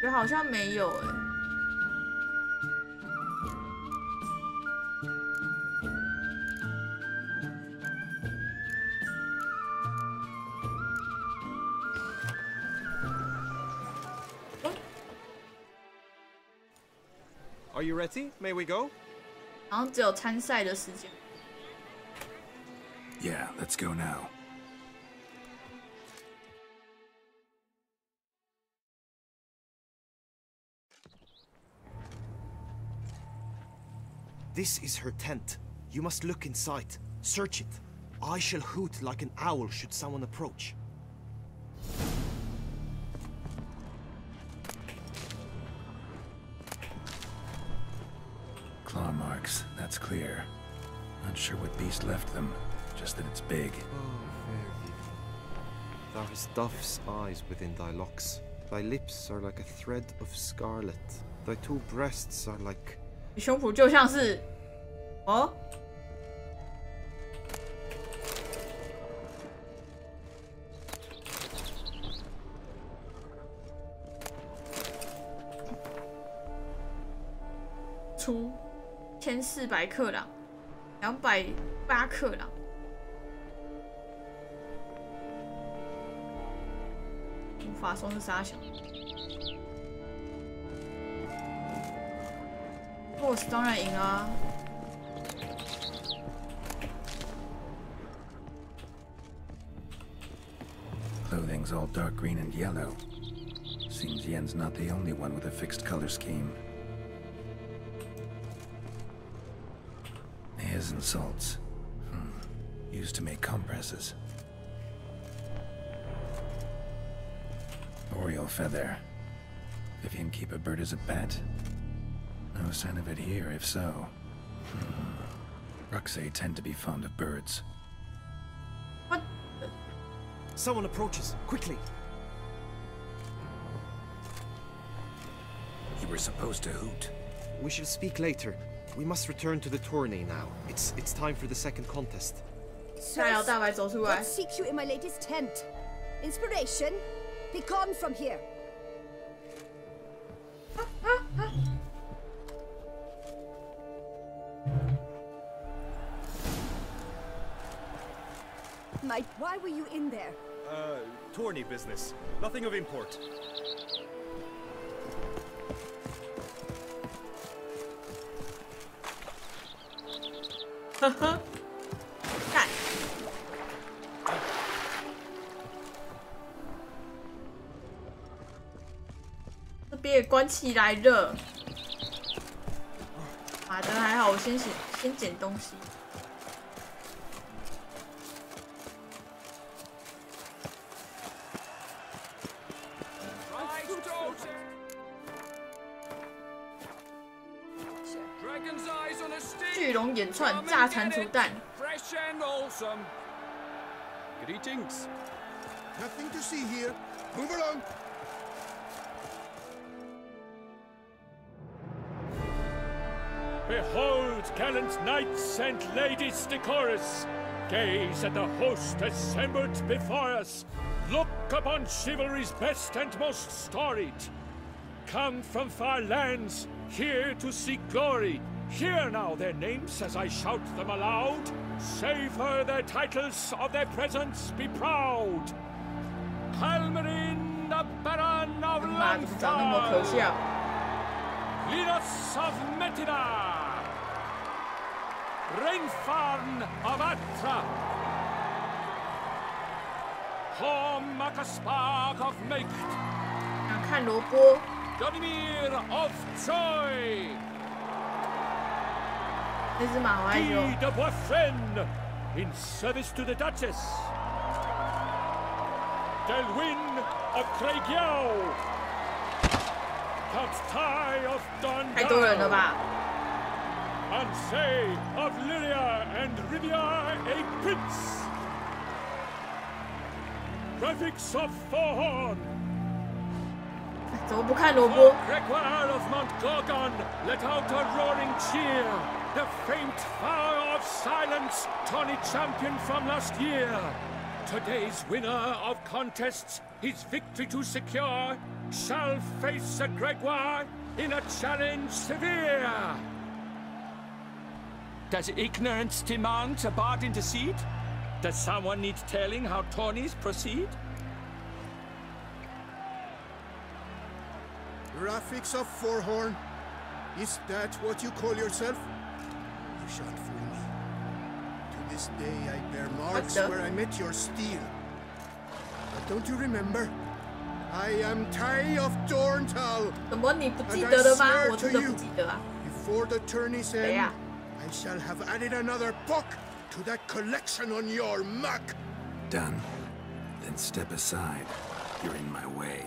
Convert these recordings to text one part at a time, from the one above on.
觉得好像没有哎。Are you ready? May we go? 好像只有参赛的时间。Yeah, let's go now. This is her tent. You must look inside. Search it. I shall hoot like an owl should someone approach. Claw marks, that's clear. Not sure what beast left them, just that it's big. Oh, fair view. Thou hast dove's eyes within thy locks. Thy lips are like a thread of scarlet. Thy two breasts are like... 你胸脯就像是哦，出1400克朗，208克朗。无法说是啥小。boss 当然赢啊。 Clothing's all dark green and yellow. Seems Yen's not the only one with a fixed color scheme. Hairs and salts. Used to make compresses. Oriole feather. If you can keep a bird as a pet. No sign of it here, if so. Ruxay tend to be fond of birds. What? Someone approaches. Quickly! You were supposed to hoot. We shall speak later. We must return to the tourney now. It's time for the second contest. 大摇大摆走出来。 What seeks you in my latest tent? Inspiration? Be gone from here. Mike, why were you in there? Tourney business. Nothing of import. 呵呵，看，这边也关起来了。妈的，还好我先捡东西。 巨龙演串炸蟾蜍蛋。Greetings. Nothing to see here. Move along. Behold, gallant knights and ladies decorous. Gaze at the host assembled before us. Look upon chivalry's best and most storied. Come from far lands, here to seek glory. Hear now their names as I shout them aloud. Savor their titles, of their presence be proud. Halmarin, the Baron of Langfar. Linus of Metina. Rainfarn of Atra. Hormakaspar of Maikht. 想看萝卜。 Donimir of Troy. 那只马我爱修。 Guy de Boisfren, in service to the Duchess. Delwyn of Craigiau. Count Tai of Don. 太多人了吧？ Ansay of Lyria and Rivia a prince. Graphics of Forhorn. 怎么不看萝卜？ Gregoire of Mount Gorgon let out a roaring cheer. The faint fire of silence, tawny champion from last year. Today's winner of contests, his victory to secure. shall face a Gregoire in a challenge severe. Does ignorance demand a bard intercede? Does someone need telling how tourneys proceed? Graphics of Forehorn. Is that what you call yourself? You shan't fool me. To this day I bear marks where I met your steel. But don't you remember? I am Tai of Dorntal. 什么你不记得了吗？我真的不记得啊。 Before the tourney's end, I shall have added another book to that collection on your mug. Done. Then step aside. You're in my way.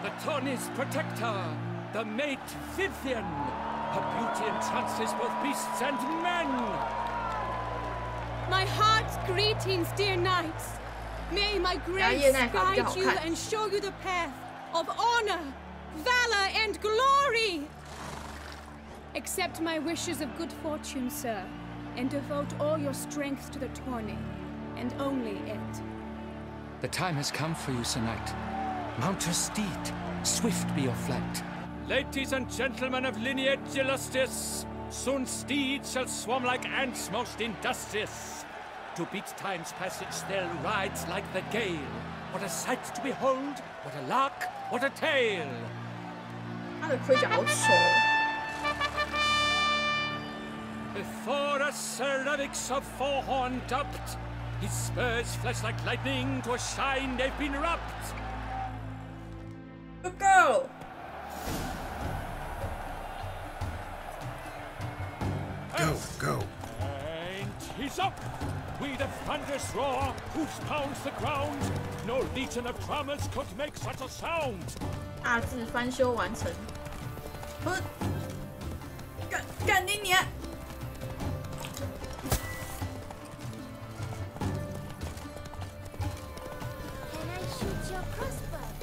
The tourney's protector, the mate Vivian. Her beauty entrances both beasts and men. My heart's greetings, dear knights. May my grace guide you and show you the path of honor, valor, and glory. Accept my wishes of good fortune, sir, and devote all your strength to the tourney, and only it. The time has come for you, Sir Knight. Mount your steed. Swift be your flight. Ladies and gentlemen of lineage illustrious, soon steeds shall swarm like ants most industrious. To beat time's passage, they'll ride like the gale. What a sight to behold! What a lark! What a tale! 他的盔甲好丑。 Before a cervix of Forehorn dubbed, his spurs flash like lightning to a shine they've been wrapped. Go! Go. And he's up! With a thunderous roar, hoofs pounds the ground. No legion of drummers could make such a sound. 大字翻修完成。干你娘！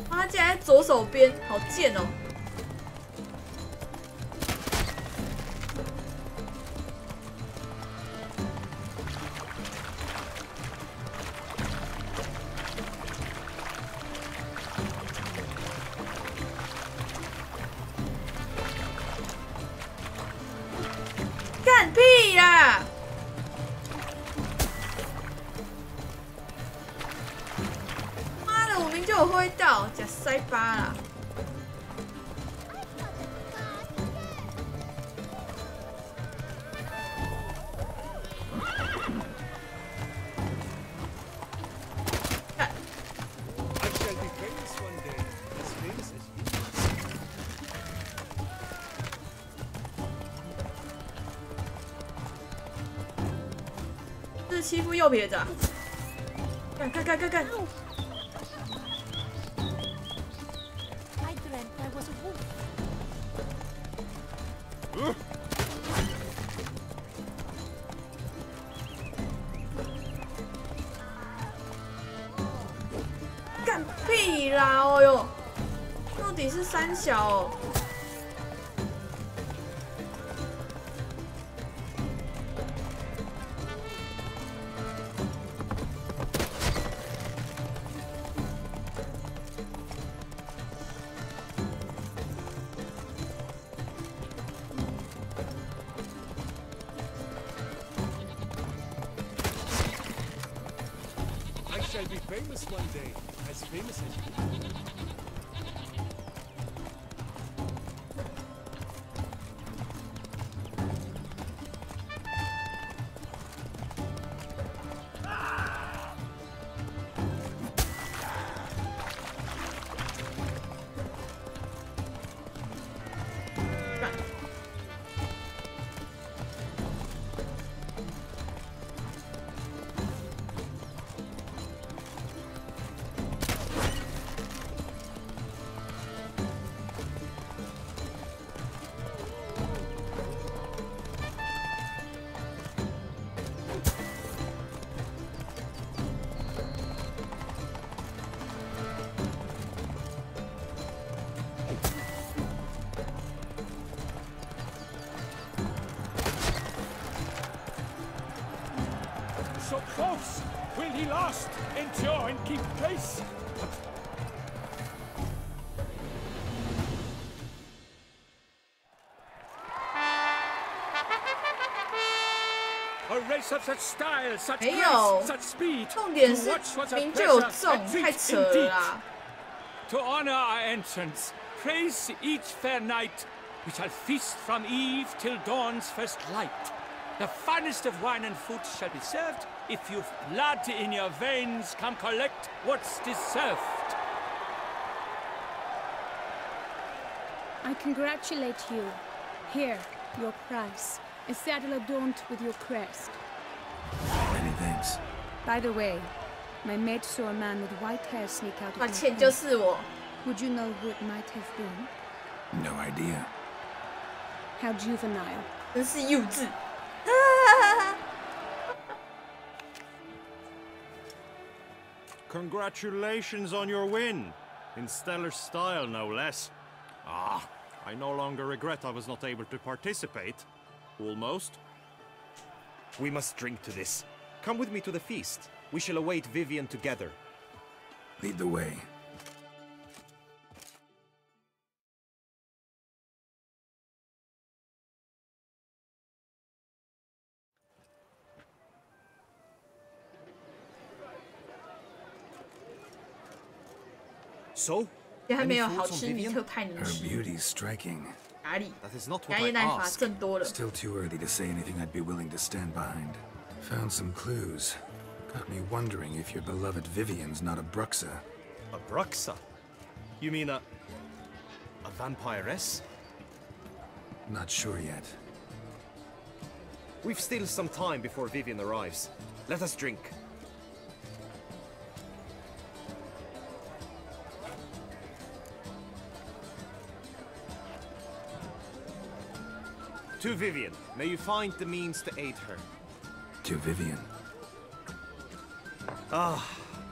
他竟然在左手边，好贱哦！干屁啦！妈的，我明就有挥到，假塞巴啦！干！ I shall be famous one day, as famous as you. 这是欺负右撇子啊！干！ I dreamt I was a wolf. 干屁啦！哦哟，到底是三小哦。I shall be famous one day, as famous as you. So close! Will he last endure and keep pace? A race of such style, such 没有 grace, such speed. 重点 To 是 watch was a 名就有 pleasure, 中， a 太 treat 扯了 indeed. 啦！ To honor our entrance, praise each fair night, we shall feast from eve till dawn's first light. The finest of wine and food shall be served. If you've blood in your veins, come collect what's deserved. I congratulate you. Here, your prize. A saddle adorned with your crest. Many thanks. By the way, my maid saw a man with white hair sneak out 抱 of 歉， my 就 tent. 是我。 Would you know who it might have been? No idea. How juvenile. 真是幼稚。Congratulations on your win. In stellar style, no less. Ah, I no longer regret I was not able to participate. Almost. We must drink to this. Come with me to the feast. We shall await Vivian together. Lead the way. So? 也还没有 Any 好 thoughts on 吃尼 Vivian? 特派尼 Her 奇， beauty's striking. 哪里？ That is not 牙 what 医 I 奶法 asked. 更多了。 Still too early to say anything I'd be willing to stand behind. Found some clues. Got me wondering if your beloved Vivian's not a Bruxa. A Bruxa? You mean a vampiress? Not sure yet. We've still some time before Vivian arrives. Let us drink. To Vivian, may you find the means to aid her. To Vivian.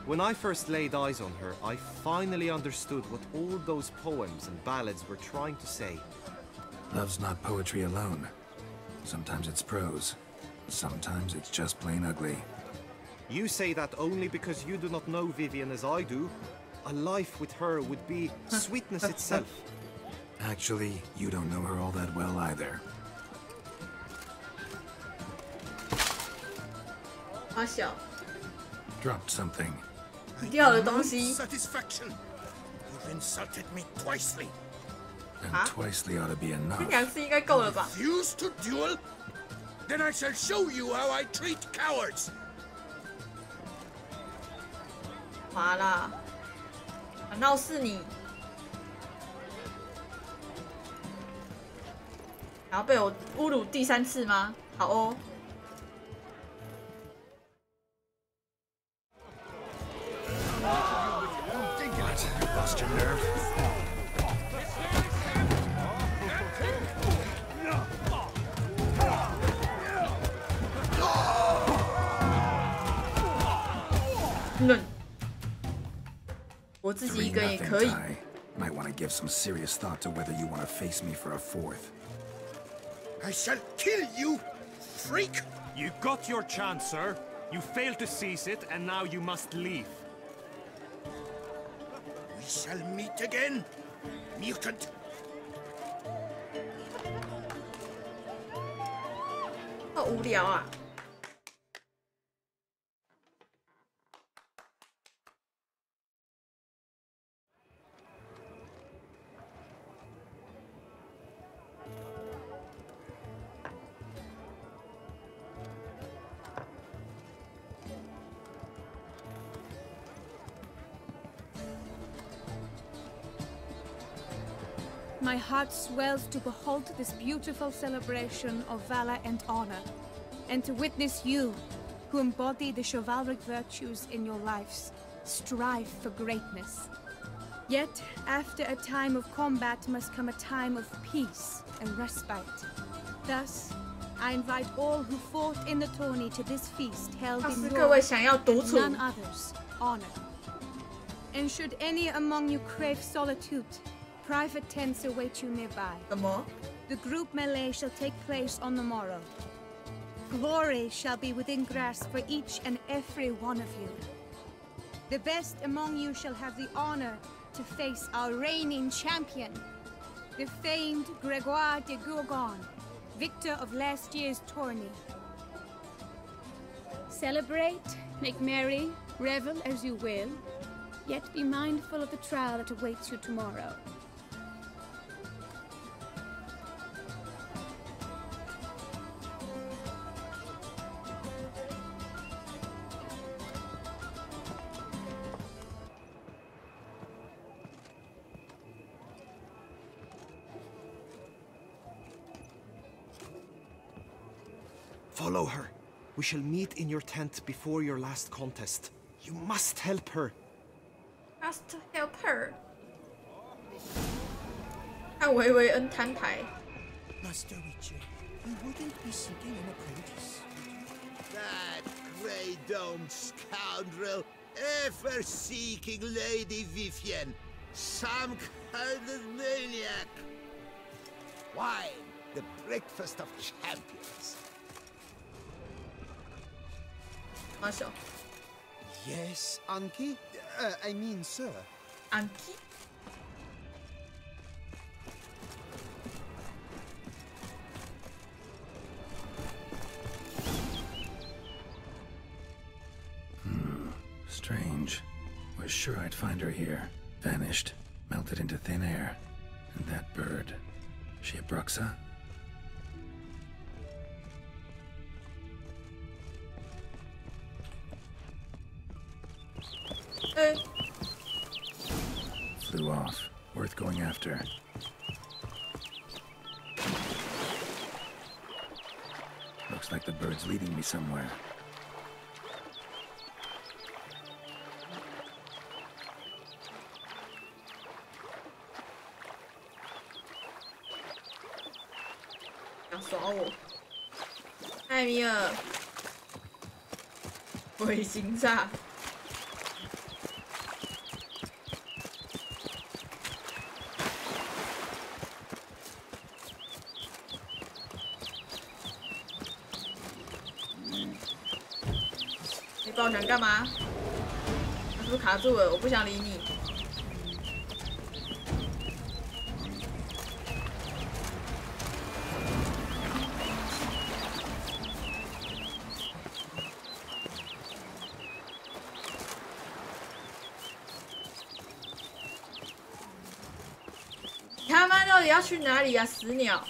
When I first laid eyes on her, I finally understood what all those poems and ballads were trying to say. Love's not poetry alone. Sometimes it's prose. Sometimes it's just plain ugly. You say that only because you do not know Vivian as I do. A life with her would be sweetness itself. Actually, you don't know her all that well either. 好小， Dropped something. 掉的东西。 Satisfaction. You've insulted me twicely. And Huh? twicely ought to be 这 enough. 2次应该够了吧？ Refuse to duel? Then I shall show you how I treat cowards. 麻啦，难道是你？然后被我侮辱第3次吗？好哦。 Lost your nerve?嫩，我自己 Three 一个也 nothing 可以。 tie. Might want to give some serious thought to whether you want to face me for a fourth. I shall kill you, freak. You got your chance, sir. You failed to seize it, and now you must leave. We shall meet again, mutant. 好无聊啊！ My heart swells to behold this beautiful celebration of valor and honor, and to witness you, who embody the chivalric virtues in your lives, strive for greatness. Yet, after a time of combat must come a time of peace and respite. Thus, I invite all wwho fought in the tourney to this feast held 要 in 是 your 各位想要独 and 处， none others honor. And should any among you crave solitude, private tents await you nearby. 什么？ The group melee shall take place on the morrow. Glory shall be within grasp for each and every one of you. The best among you shall have the honor to face our reigning champion, the famed Gregoire de Gourgon, victor of last year's tourney. Celebrate, make merry, revel as you will, yet be mindful of the trial that awaits you tomorrow. Follow her. We shall meet in your tent before your last contest. You must help her. Must help her. 看维维恩摊牌。Master Witcher, you wouldn't be seeking an apprentice. That grey-domed scoundrel, ever seeking Lady Vivienne. Some kind of maniac. Wine, the breakfast of champions. 马小 Yes, Anki? I mean, sir. Anki。Strange. Was sure I'd find her here. Vanished. Melted into thin air. And that bird. She a Bruxa? Flew off. Worth going after. Looks like the bird's leading me somewhere.想耍我，艾米尔，鬼行煞。你把我想干嘛？他是不是卡住了？我不想理你。你他妈到底要去哪里啊，死鸟！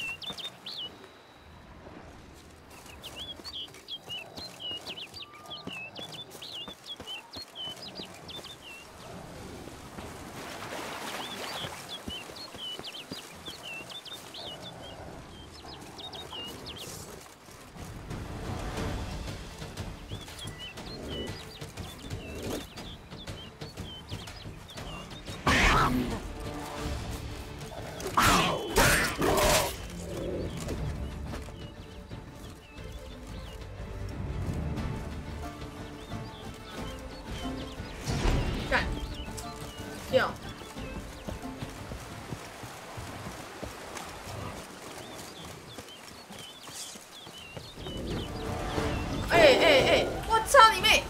干掉！哎！我操你妹！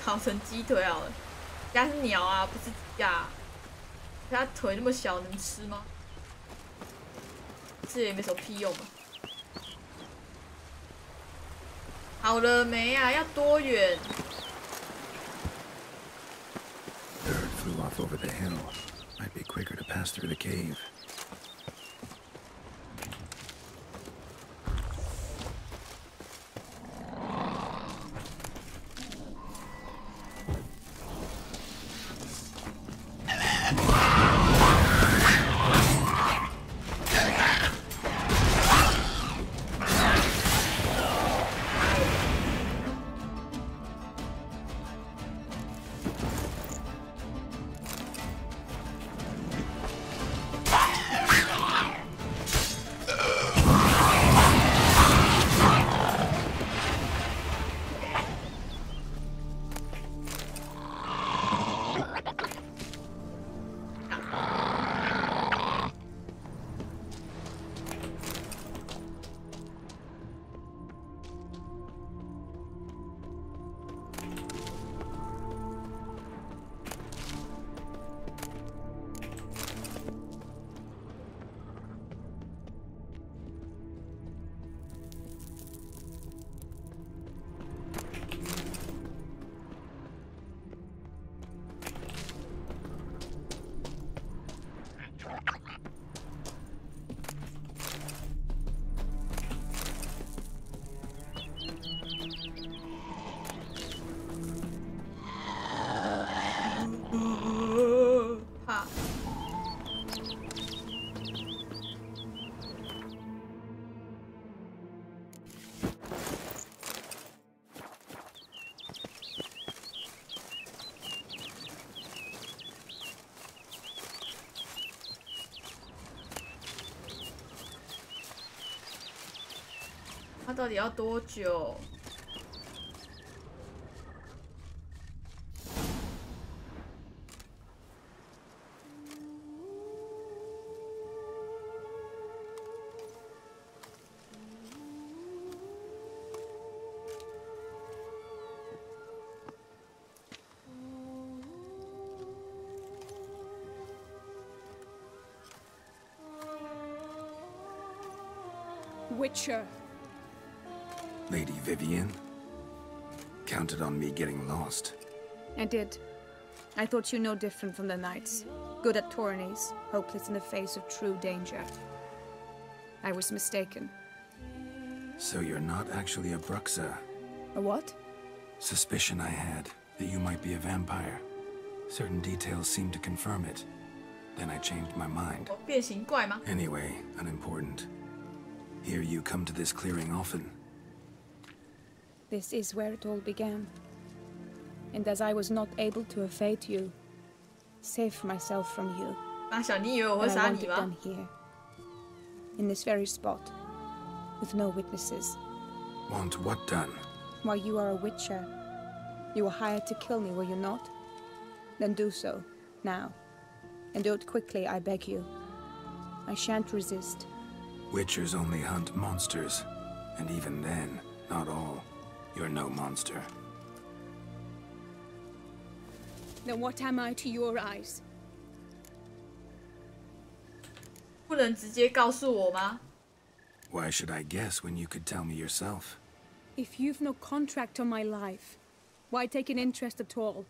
烤成鸡腿好了，人家是鸟啊，不是鸡啊。它腿那么小，能吃吗？吃也没什么屁用吧。好了没啊？要多远？ Bird flew off over the hill. Might be quicker to pass through the cave. 他到底要多久？ Witcher. Lady Vivienne? Counted on me getting lost. I did. I thought you no different from the knights. Good at tourneys, hopeless in the face of true danger. I was mistaken. So you're not actually a Bruxa? A what? Suspicion I had, that you might be a vampire. Certain details seemed to confirm it. Then I changed my mind. 变形怪吗？ Anyway, unimportant. Here you come to this clearing often. This is where it all began. And as I was not able to evade you, save myself from you, 大小，你以为我会 then 杀 I 你 want it 吗？ done here. In this very spot. With no witnesses. Want what done? Why, you are a witcher. You were hired to kill me, were you not? Then do so, now. And do it quickly, I beg you. I shan't resist. Witchers only hunt monsters. And even then, not all. You're no monster. Then what am I to your eyes? 不能直接告诉我吗？ Why should I guess when you could tell me yourself? If you've no contract on my life, why take an interest at all?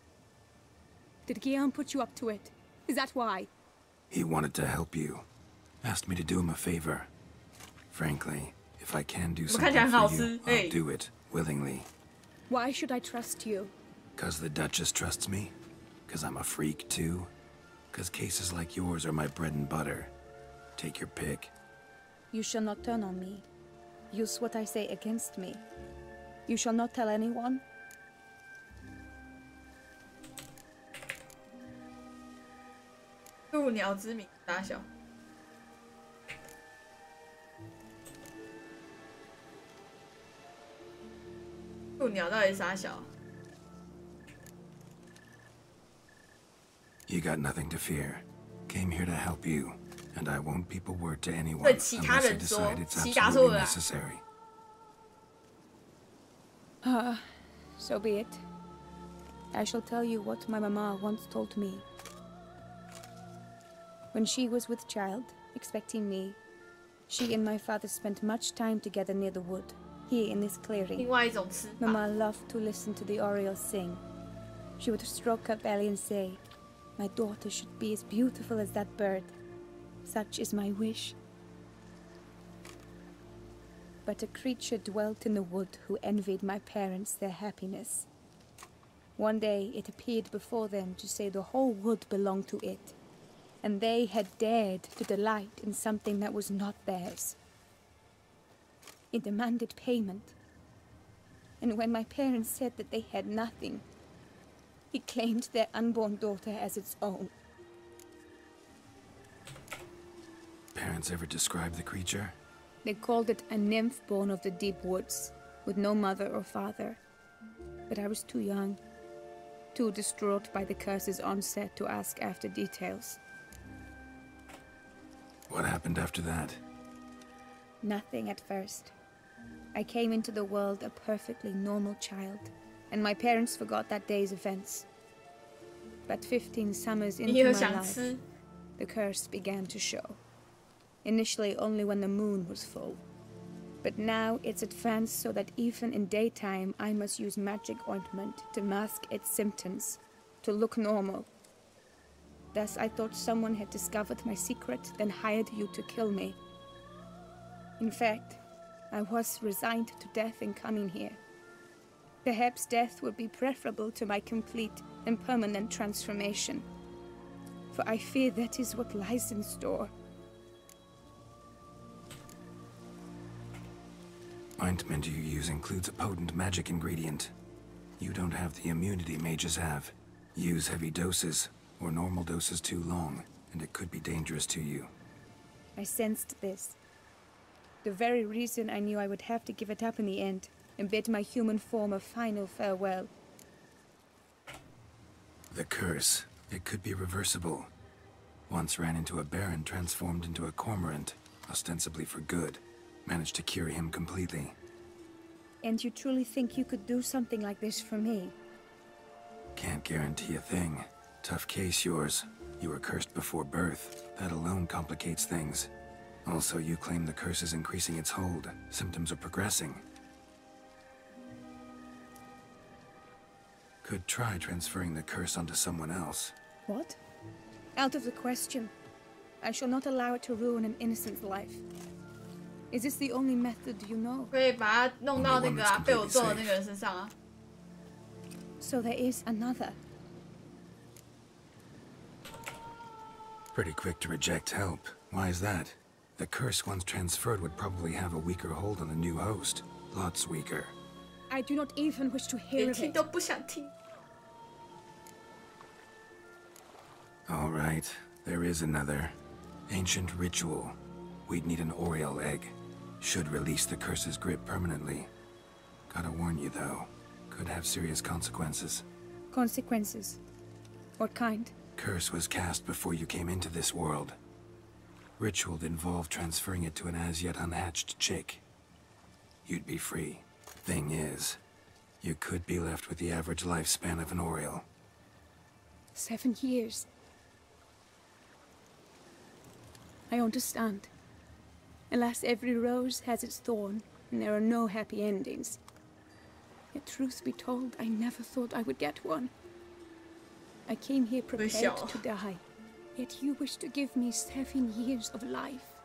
Did Guillaume put you up to it? Is that why? He wanted to help you. Asked me to do him a favor. Frankly, if I can do something for you, I'll do it, willingly. Why should I trust you? 'Cause the Duchess trusts me? 'Cause I'm a freak, too? 'Cause cases like yours are my bread and butter? Take your pick. You shall not turn on me. Use what I say against me. You shall not tell anyone? 入鸟之名，大小。入鸟到底是啥小？ You got nothing to fear. Came here to help you, and I won't peep a word to anyone 对其他 unless I 人说， decide it's 其他说 absolutely 的啦。 necessary. So be it. I shall tell you what my mama once told me. When she was with child, expecting me, she and my father spent much time together near the wood, here in this 另 clearing. 外一种吃法。 Mama loved to listen to the orioles sing. She would stroke her belly and say, "My daughter should be as beautiful as that bird. Such is my wish." But a creature dwelt in the wood who envied my parents their happiness. One day it appeared before them to say the whole wood belonged to it, and they had dared to delight in something that was not theirs. It demanded payment, and when my parents said that they had nothing, it claimed their unborn daughter as its own. Parents ever describe the creature? They called it a nymph born of the deep woods, with no mother or father. But I was too young, too distraught by the curse's onset to ask after details. What happened after that? Nothing at first. I came into the world a perfectly normal child, and my parents forgot that day's events. But 15 summers into 你有 my 想 life, 吃？ the curse began to show. Initially only when the moon was full. But now it's advanced so that even in daytime I must use magic ointment to mask its symptoms, to look normal. Thus I thought someone had discovered my secret, then hired you to kill me. In fact, I was resigned to death in coming here. Perhaps death would be preferable to my complete and permanent transformation. For I fear that is what lies in store. Ointment you use includes a potent magic ingredient. You don't have the immunity mages have. Use heavy doses, or normal doses too long, and it could be dangerous to you. I sensed this. The very reason I knew I would have to give it up in the end and bid my human form a final farewell. The curse. It could be reversible. Once ran into a baron transformed into a cormorant, ostensibly for good. Managed to cure him completely. And you truly think you could do something like this for me? Can't guarantee a thing. Tough case, yours. You were cursed before birth. That alone complicates things. Also, you claim the curse is increasing its hold. Symptoms are progressing. Could try transferring the curse onto someone else. What? Out of the question. I shall not allow it to ruin an innocent's life. Is this the only method you know? 可以把它弄到那个被我揍的那个人身上啊。So there is another. Pretty quick to reject help. Why is that? The curse once transferred would probably have a weaker hold on the new host. Lots weaker. I do not even wish to hear of it. 都不想听。All right, there is another. Ancient ritual. We'd need an Oriole egg. Should release the curse's grip permanently. Gotta warn you though, could have serious consequences. Consequences? What kind? Curse was cast before you came into this world. Ritual involved transferring it to an as-yet unhatched chick. You'd be free. Thing is, you could be left with the average lifespan of an Oriole. 7 years. I understand. Alas, every rose has its thorn, and there are no happy endings. Yet, truth be told, I never thought I would get one. I came here prepared to die, yet you wish to give me 7 years of life.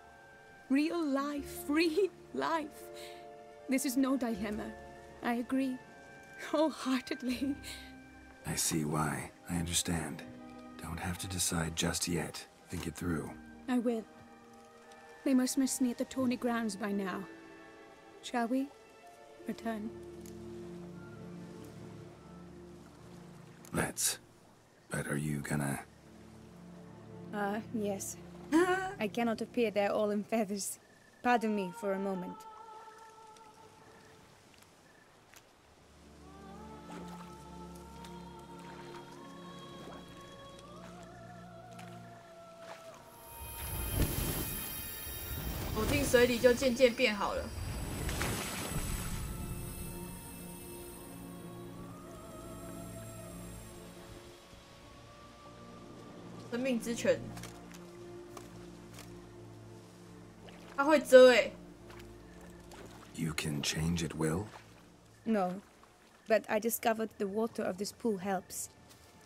Real life, free life. This is no dilemma. I agree, wholeheartedly. I see why. I understand. Don't have to decide just yet. Think it through. I will. They must miss me at the Tawny Grounds by now. Shall we? Return. Let's. But are you gonna... Yes. I cannot appear there all in feathers. Pardon me for a moment.走进水里就渐渐变好了。生命之泉，它会遮欸。You can change at will? No, but I discovered the water of this pool helps.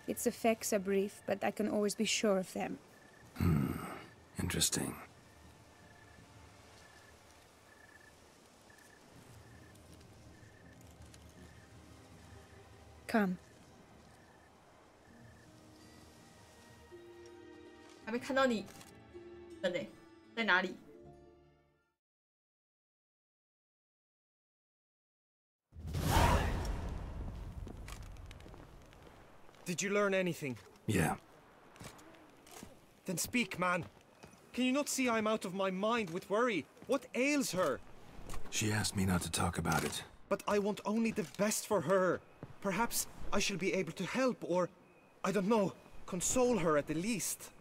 Its effects are brief, but I can always be sure of them. Interesting. Come. 还没看到你人呢，在哪里？ Did you learn anything? Yeah. Then speak, man. Can you not see I'm out of my mind with worry? What ails her? She asked me not to talk about it. But I want only the best for her. Perhaps I shall be able to help or, I don't know, console her at the least.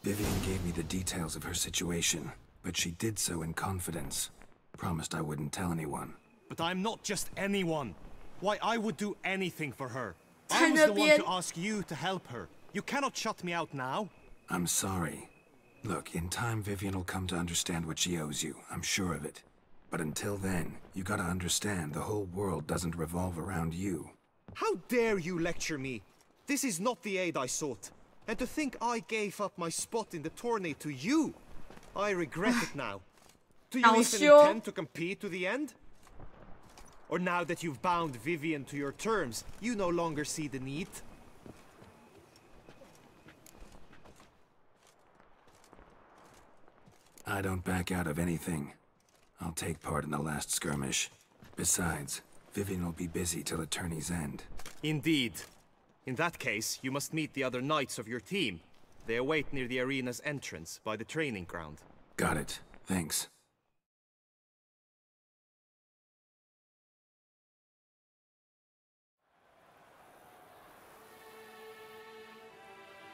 Vivian gave me the details of her situation, but she did so in confidence. Promised I wouldn't tell anyone. But I'm not just anyone. Why, I would do anything for her. I was the one to ask you to help her. You cannot shut me out now. I'm sorry. Look, in time Vivian will come to understand what she owes you. I'm sure of it. But until then, you gotta understand the whole world doesn't revolve around you. How dare you lecture me? This is not the aid I sought. And to think I gave up my spot in the tourney to you. I regret it now. Do you even intend to compete to the end? Or now that you've bound Vivian to your terms, you no longer see the need? I don't back out of anything. I'll take part in the last skirmish. Besides, Vivian will be busy till Attorney's End. Indeed. In that case, you must meet the other knights of your team. They await near the arena's entrance by the training ground. Got it. Thanks.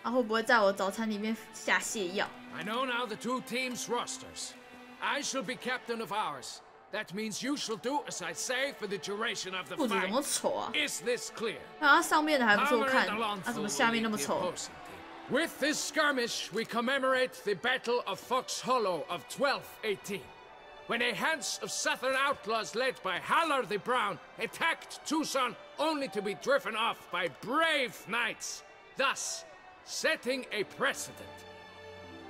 他会不会在我早餐里面下泻药 I know now the two teams' rosters. I shall be captain of ours. That means you shall do as I say for the duration of the 裤子怎么 fight. 丑啊？ Is this clear? 它上面的还不错看，它怎么下面那么丑？ With this skirmish, we commemorate the Battle of Fox Hollow of 1218, when a Hans of southern outlaws led by Haller the Brown attacked Tucson only to be driven off by brave knights, thus setting a precedent.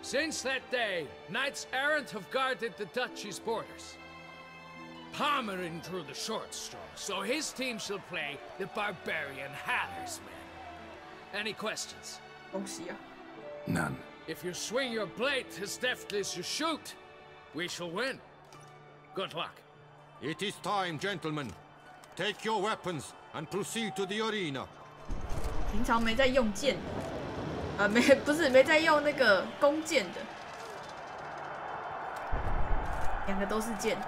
Since that day, knights errant have guarded the duchy's borders. Palmerin drew the short straw, so his team shall play the barbarian Haller's men. Any questions? 东西啊！ None. If you swing your blade as deftly as you shoot, we shall win. Good luck. It is time, gentlemen. Take your weapons and proceed to the arena. 平常没在用剑的，没在用那个弓箭的，两个都是剑。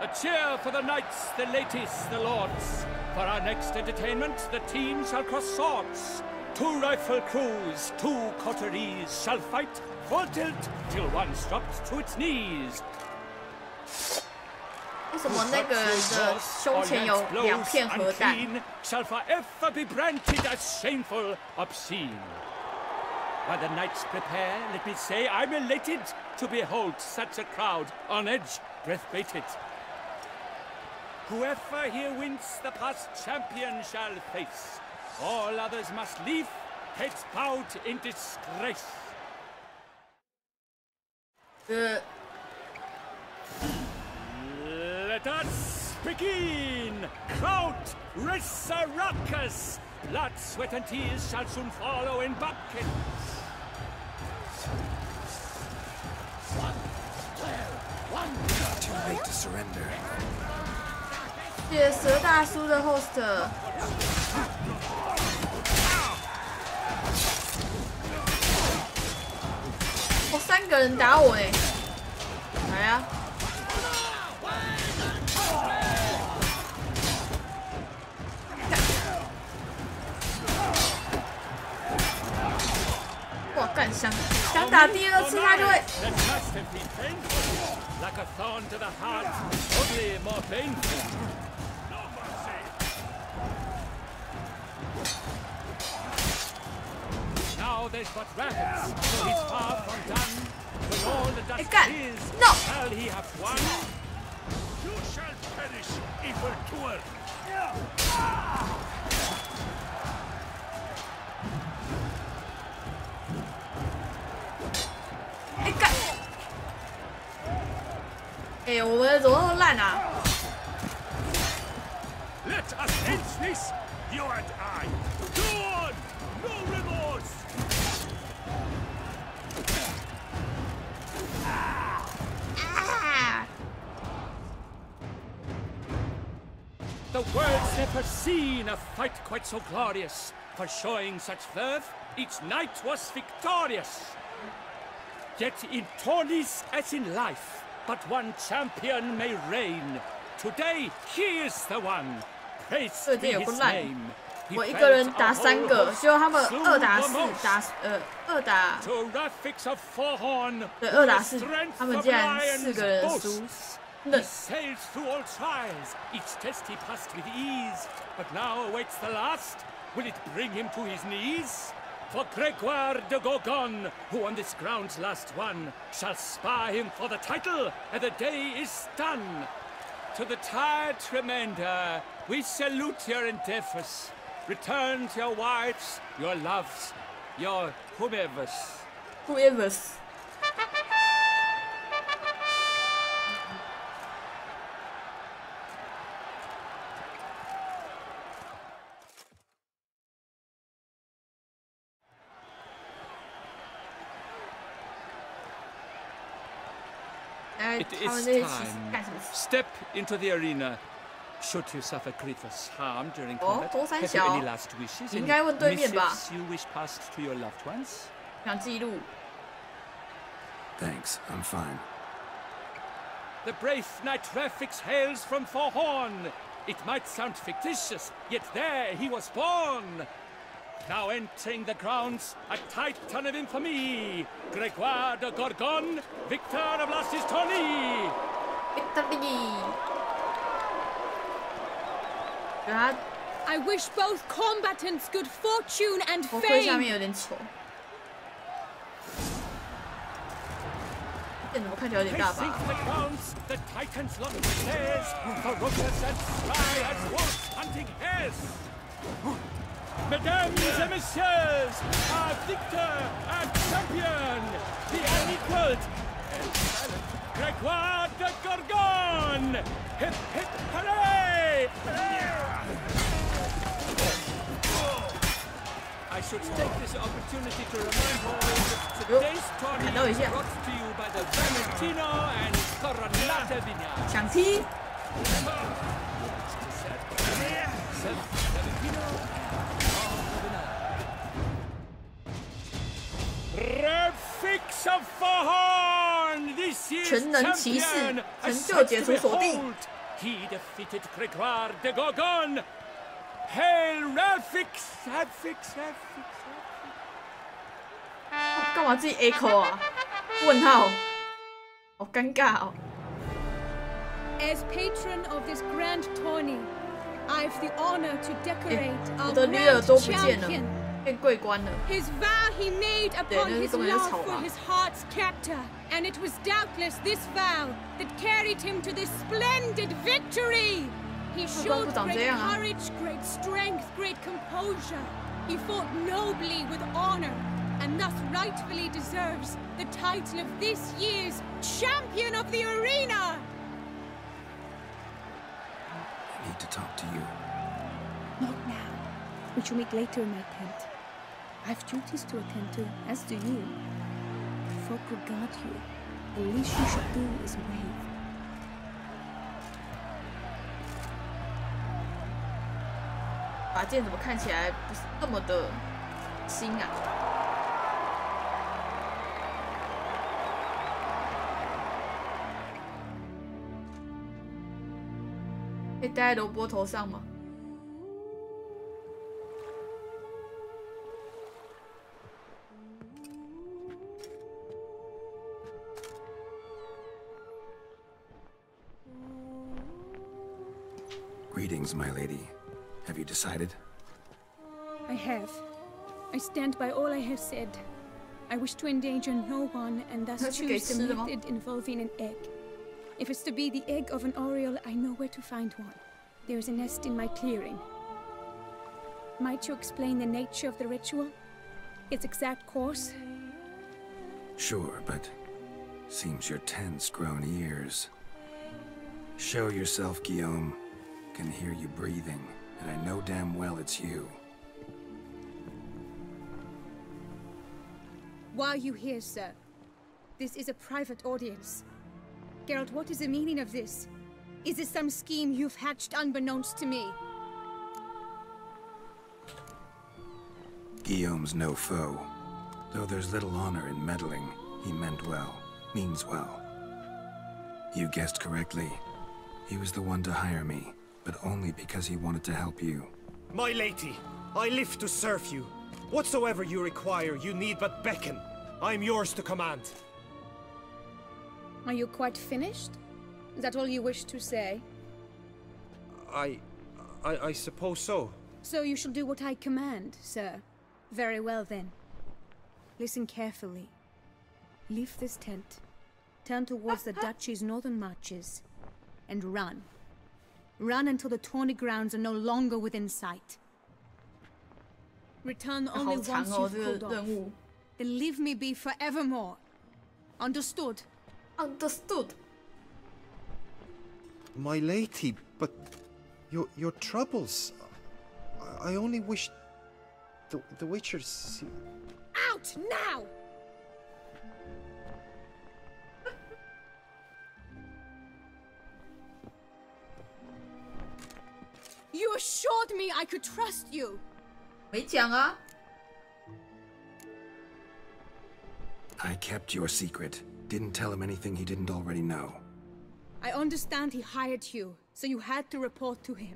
A cheer for the knights, the ladies, the lords. For our next entertainment, the team shall cross swords. 2 rifle crews, 2 coteries shall fight full tilt till one's dropped to its knees. 为什么那个人的胸前有2片核弹 shall forever be branded as shameful, obscene. While the knights prepare, let me say I'm elated to behold such a crowd on edge, breath-baited. Whoever here wins, the past champion shall face. All others must leave, heads bowed in disgrace. Let us begin! Crowd, raise a ruckus! Blood, sweat, and tears shall soon follow in buckets. Too late to surrender. 谢蛇大叔的 host。哦，3个人打我哎！来啊！哇，干想打第2次他就会。 Like a thorn to the heart, only more painful. Now there's but rapids, so he's far from done. When all the dust is, shall he have won? You shall perish, evil doer. Let us end this, you and I. Go on, no remorse. The world's never seen a fight quite so glorious. For showing such verve, each knight was victorious. Yet in tourneys as in life, but one champion may reign. Today, he is the one. Praise be his name. 我一个人打3个，结果他们2打4打2打对2打4，他们竟然4个人输。 He sailed through all trials, each test he passed with ease. But now awaits the last. Will it bring him to his knees? For Gregoire de Gorgon, who on this ground's last won, shall spar him for the title, and the day is done. To the tired remainder, we salute your endeavors. Return to your wives, your loves, your whomevers. Whoever's. It is time. Step into the arena. Should you suffer grievous harm during 哦， combat, 多三 have you 小 any，last wishes 你应 and 该问对面吧？ missives you wish passed to your loved ones? 想记录。 Thanks, I'm fine. The brave knight Rafix hails from Forhorn. It might sound fictitious, yet there he was born. Now entering the grounds, a titan of infamy, Gregoire de Gorgon, victor of Las's tourney. I wish both combatants good fortune and 头盔下 fame. 面有点丑，这怎么看起来有点大 Pacing 吧？ the grounds, the titans locked stairs, ferocious and spry as wolves hunting hares. Mesdames et messieurs, our victor, our champion, the unequaled, Gregoire de Gorgon! Hip hip hooray! I should take this opportunity to remind all that today's tournament is brought to you by the Valentino and Coronata Vineyards. 想踢， Rafix of Forhorn, this year's 全能骑士 champion, 成 a 就 sight 解 to 除锁定。 behold. He defeated Gregoire de Gorgon. Hail Rafix, Rafix, Rafix. 干嘛自己 echo 啊？问号，好尴尬哦。 As patron of this grand tourney, I've the honor to decorate 我 our 的驴耳 grand 朵不见了 champion. 变桂冠了。 His vow he made upon 对，那是 his 根本就是 love 草 for 吧。 his heart's captor, and it was doubtless this vow that carried him to this splendid victory. He 士官 showed 不长这 great 样啊。 courage, great strength, great composure. He fought nobly with honor, and thus rightfully deserves the title of this year's champion of the arena. I need to talk to you. Not now. We shall meet later in my tent. I've duties to attend to, as do you. Folk regard you. The least you should do is wave. 把剑怎么看起来不是那么的新啊？可以戴在萝卜头上吗？ Greetings, my lady. Have you decided? I have. I stand by all I have said. I wish to endanger no one and thus That's choose the okay, method involving an egg. If it's to be the egg of an oriole, I know where to find one. There is a nest in my clearing. Might you explain the nature of the ritual? Its exact course? Sure, but seems your tense grown ears. Show yourself, Guillaume. Can hear you breathing, and I know damn well it's you. Why are you here, sir? This is a private audience. Geralt, what is the meaning of this? Is this some scheme you've hatched unbeknownst to me? Guillaume's no foe. Though there's little honor in meddling, he meant well, means well. You guessed correctly. He was the one to hire me, but only because he wanted to help you. My lady, I live to serve you. Whatsoever you require, you need but beckon. I am yours to command. Are you quite finished? Is that all you wish to say? I suppose so. So you shall do what I command, sir. Very well then. Listen carefully. Leave this tent. Turn towards the duchy's northern marches. And run. Run until the tourney grounds are no longer within sight. Return only once you've pulled off. Then leave me be forevermore. Understood? Understood. My lady, but your troubles. I only wish the Witchers. Out now! assured me I could trust you. 没讲啊。 I kept your secret. Didn't tell him anything he didn't already know. I understand he hired you, so you had to report to him.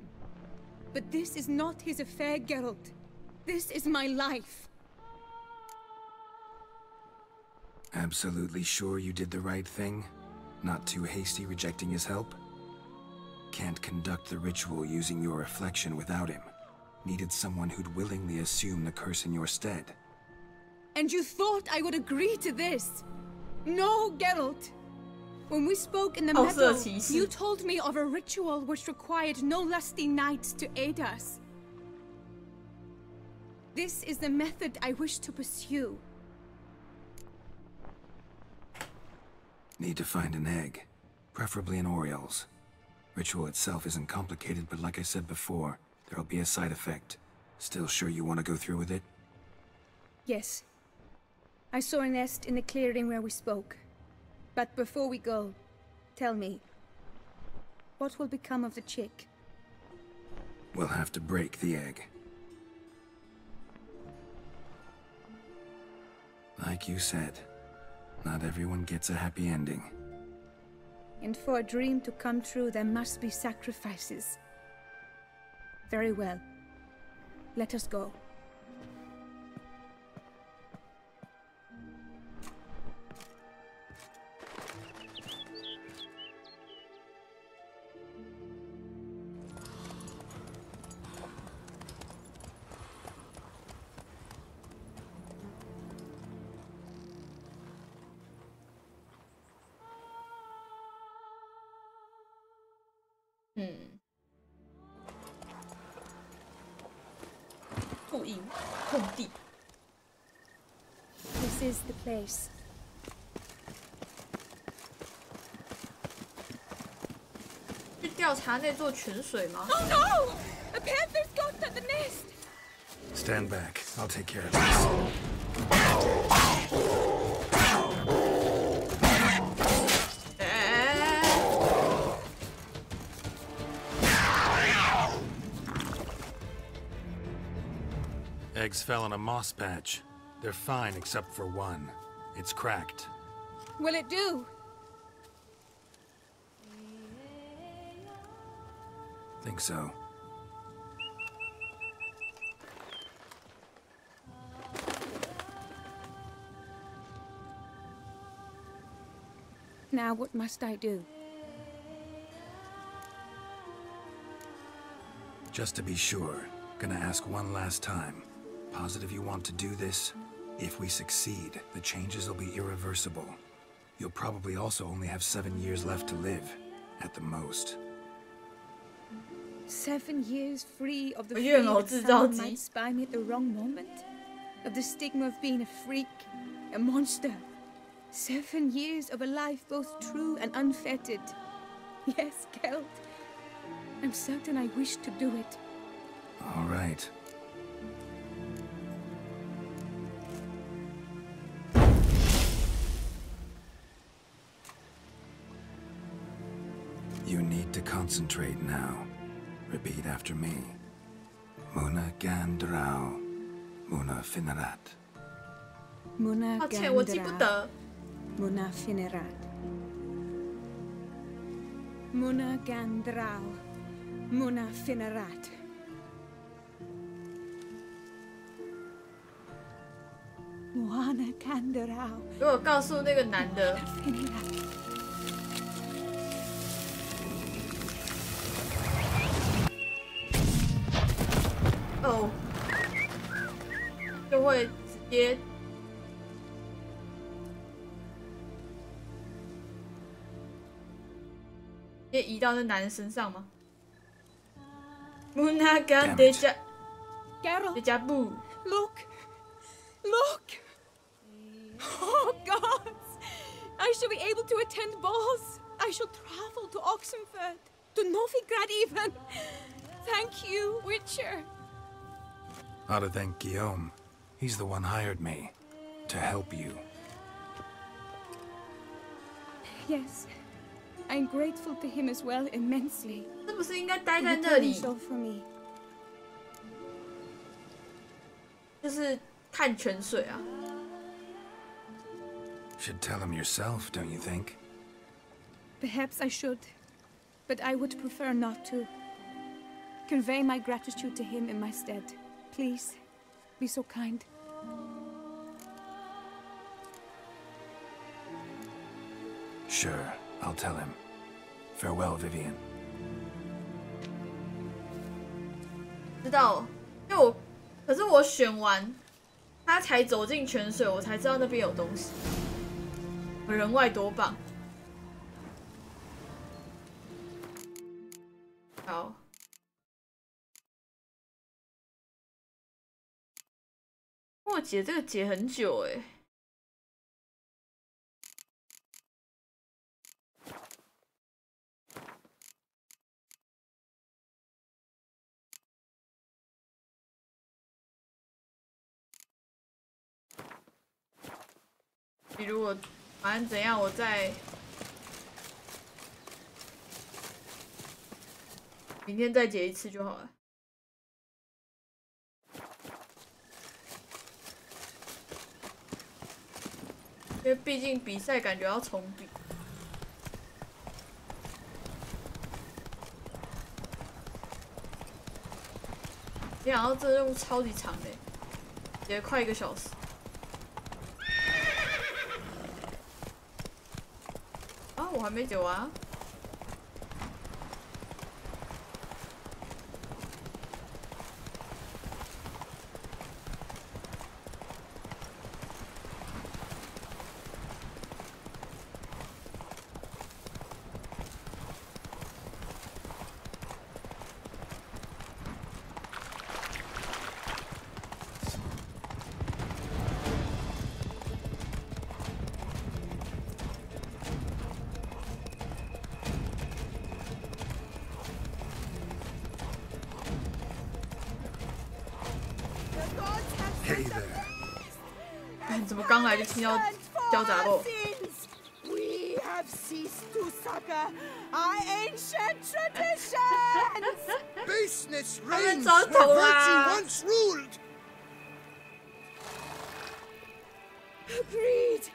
But this is not his affair, Geralt. This is my life. Absolutely sure you did the right thing? Not too hasty rejecting his help? Can't conduct the ritual using your reflection without him. Needed someone who'd willingly assume the curse in your stead. And you thought I would agree to this? No, Geralt. When we spoke in the meadow, you told me of a ritual which required no lusty knights to aid us. This is the method I wish to pursue. Need to find an egg, preferably an Oriole's. Ritual itself isn't complicated, but like I said before, there'll be a side effect. Still sure you want to go through with it? Yes. I saw a nest in the clearing where we spoke. But before we go, tell me, what will become of the chick? We'll have to break the egg. Like you said, not everyone gets a happy ending. And for a dream to come true, there must be sacrifices. Very well. Let us go. This is the place.去调查那座泉水吗？ Oh no! A panther's got at the nest! Stand back. I'll take care of this. Eggs fell in a moss patch. They're fine except for one. It's cracked. Will it do? Think so. Now what must I do? Just to be sure, gonna ask one last time. Positive you want to do this? If we succeed, the changes will be irreversible. You'll probably also only have 7 years left to live, at the most. 7 years free of the fear that someone might spy me at the wrong moment? Of the stigma of being a freak, a monster? 7 years of a life both true and unfettered. Yes, Geralt. I'm certain I wish to do it. All right. You need to concentrate now. Repeat after me. Muna Gandrau. Muna Finerat. Muna Gandrau. Muna Finerat. Muna Gandrau. Muna Finerat. 如果告诉那个男的，哦，就会直接移到那男人身上吗？Munagan deja vu. Look! Look! Oh, gods! I shall be able to attend balls. I shall travel to Oxenford, to Novigrad even. Thank you, Witcher. Ought to thank Guillaume. He's the one hired me. To help you. Yes. I'm grateful to him as well immensely. 是不是应该待在那里？ So for me. 就是看泉水啊。Should tell him yourself, don't you think? Perhaps I should, but I would prefer not to. Convey my gratitude to him in my stead. Please, be so kind. Sure, I'll tell him. Farewell, Vivian. 知道，因为可是我选完，他才走进泉水，我才知道那边有东西。人外多棒！好，我解这个解很久哎。比如我，反正怎样，我再明天再解一次就好了。因为毕竟比赛感觉要重比。没想到这任务超级长的，也快1个小时。啊，我还没解完啊。怎么刚来就听到交杂肉？ We have ceased to succor our ancient traditions. Baseness reigns where virtue once ruled. Greed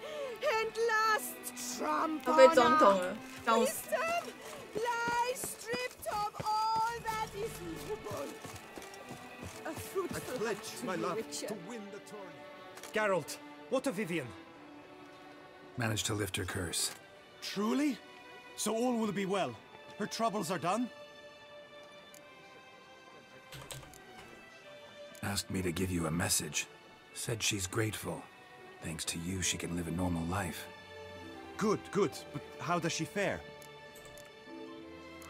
and lust trample on our wisdom lies stripped of all that is noble. A fruitful I pledge my love to win the tourney. Geralt, what of Vivian? Managed to lift her curse. Truly? So all will be well. Her troubles are done? Asked me to give you a message. Said she's grateful. Thanks to you, she can live a normal life. Good, good. But how does she fare?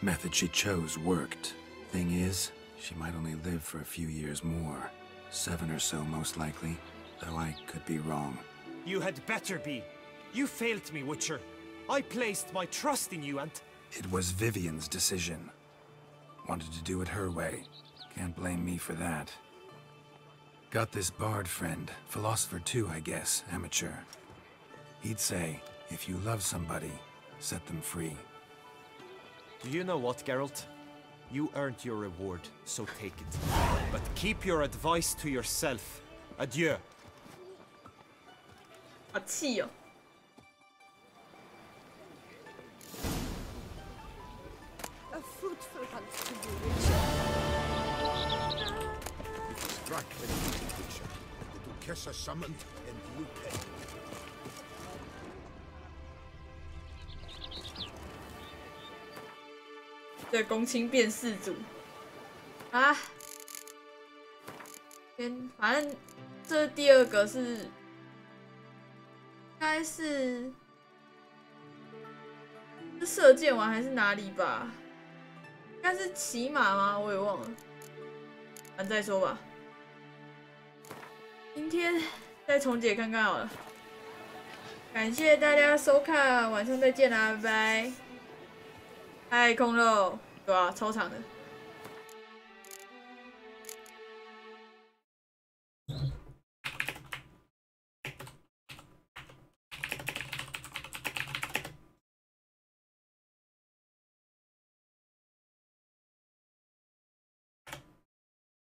Method she chose worked. Thing is, she might only live for a few years more. 7 or so, most likely. Though I could be wrong. You had better be. You failed me, Witcher. I placed my trust in you and... It was Vivian's decision. Wanted to do it her way. Can't blame me for that. Got this bard friend. Philosopher too, I guess. Amateur. He'd say, if you love somebody, set them free. Do you know what, Geralt? You earned your reward, so take it. But keep your advice to yourself. Adieu. 好气哦！ A fruitful hunt to you, Richard. It is struck and defeated, Richard. The Duchessa summoned, and you came. 对，公卿变世主啊！反正这第2个是，应该是射箭丸还是哪里吧？应该是骑马吗？我也忘了，反正再说吧。今天再重解看看好了。感谢大家收看，晚上再见啦，拜拜。嗨，空肉，对啊，超长的。